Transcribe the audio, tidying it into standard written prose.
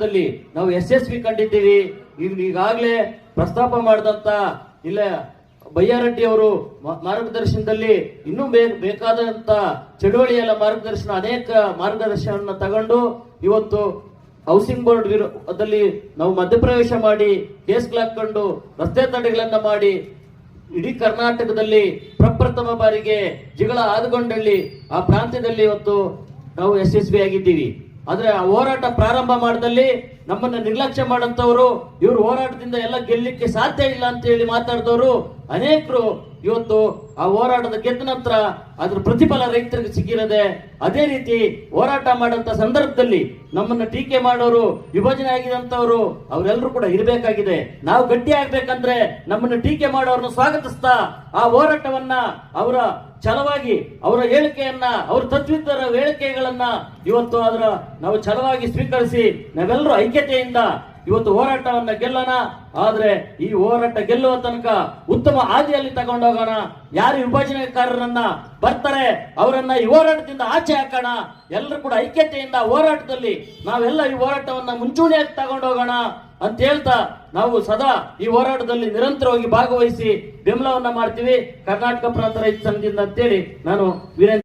ಹೋರಾಟದಲ್ಲಿ ನಾವು ಯಶಸ್ವಿ ಕಂಡಿದ್ದೀವಿ. ಈಗಾಗಲೇ ಪ್ರಸ್ತಾಪ ಮಾಡಿದಂತ ಇಲ್ಲ ಬಯ್ಯಾರೆಡ್ಡಿ ಅವರು ಮಾರ್ಗದರ್ಶನದಲ್ಲಿ ಇನ್ನೂ ಬೇಕಾದಂತ ಚಳುವಳಿಯಲ್ಲ ಮಾರ್ಗದರ್ಶನ ಅನೇಕ ಮಾರ್ಗದರ್ಶನ ತಗೊಂಡು ಇವತ್ತು ಹೌಸಿಂಗ್ ಬೋರ್ಡ್ ವಿರೋಧದಲ್ಲಿ ನಾವು ಮಧ್ಯಪ್ರವೇಶ ಮಾಡಿ ಕೇಸ್ಗಳಾಕೊಂಡು ರಸ್ತೆ ತಡೆಗಳನ್ನ ಮಾಡಿ ಇಡೀ ಕರ್ನಾಟಕದಲ್ಲಿ ಪ್ರಪ್ರಥಮ ಬಾರಿಗೆ ಜಿಗಳ ಆದುಗೊಂಡಳ್ಳಿ ಆ ಪ್ರಾಂತ್ಯದಲ್ಲಿ ಇವತ್ತು ನಾವು ಯಶಸ್ವಿಯಾಗಿದ್ದೀವಿ. ಆದ್ರೆ ಆ ಹೋರಾಟ ಪ್ರಾರಂಭ ಮಾಡಿದಲ್ಲಿ ನಮ್ಮನ್ನ ನಿರ್ಲಕ್ಷ್ಯ ಮಾಡಂತವರು ಇವರು ಹೋರಾಟದಿಂದ ಎಲ್ಲ ಗೆಲ್ಲಲಿಕ್ಕೆ ಸಾಧ್ಯ ಇಲ್ಲ ಅಂತ ಹೇಳಿ ಮಾತಾಡಿದವರು ಅನೇಕರು ಇವತ್ತು ಆ ಹೋರಾಟದ ಗೆದ್ದ ನಂತರ ಅದ್ರ ಪ್ರತಿಫಲ ರೈತರಿಗೆ ಸಿಕ್ಕಿರದೆ. ಅದೇ ರೀತಿ ಹೋರಾಟ ಮಾಡಂತ ಸಂದರ್ಭದಲ್ಲಿ ನಮ್ಮನ್ನ ಟೀಕೆ ಮಾಡೋರು, ವಿಭಜನೆ ಆಗಿದಂತವ್ರು ಅವರೆಲ್ಲರೂ ಕೂಡ ಇರಬೇಕಾಗಿದೆ. ನಾವು ಗಟ್ಟಿ ಆಗ್ಬೇಕಂದ್ರೆ ನಮ್ಮನ್ನ ಟೀಕೆ ಮಾಡೋರನ್ನ ಸ್ವಾಗತಿಸ್ತಾ ಆ ಹೋರಾಟವನ್ನ ಅವರ ಛಲವಾಗಿ ಅವರ ಹೇಳಿಕೆಯನ್ನ ಅವರ ತತ್ವಿತರ ಹೇಳಿಕೆಗಳನ್ನ ಇವತ್ತು ಅದರ ನಾವು ಛಲವಾಗಿ ಸ್ವೀಕರಿಸಿ ನಾವೆಲ್ಲರೂ ಐಕ್ಯತೆಯಿಂದ ಇವತ್ತು ಹೋರಾಟವನ್ನ ಗೆಲ್ಲೋಣ. ಆದ್ರೆ ಈ ಹೋರಾಟ ಗೆಲ್ಲುವ ತನಕ ಉತ್ತಮ ಹಾದಿಯಲ್ಲಿ ತಗೊಂಡೋಗೋಣ. ಯಾರು ವಿಭಜನೆಕಾರರನ್ನ ಬರ್ತಾರೆ ಅವರನ್ನ ಈ ಹೋರಾಟದಿಂದ ಆಚೆ ಹಾಕೋಣ. ಎಲ್ಲರೂ ಕೂಡ ಐಕ್ಯತೆಯಿಂದ ಹೋರಾಟದಲ್ಲಿ ನಾವೆಲ್ಲ ಈ ಹೋರಾಟವನ್ನ ಮುಂಚೂಣಿಯಾಗಿ ತಗೊಂಡೋಗೋಣ ಅಂತ ಹೇಳ್ತಾ ನಾವು ಸದಾ ಈ ಹೋರಾಟದಲ್ಲಿ ನಿರಂತರವಾಗಿ ಭಾಗವಹಿಸಿ ಬೆಂಬಲವನ್ನ ಮಾಡ್ತೀವಿ ಕರ್ನಾಟಕ ಪ್ರಾಂತ ರೈತ ಸಂಘದಿಂದ ಅಂತೇಳಿ ನಾನು ವೀರೇಂದ್ರ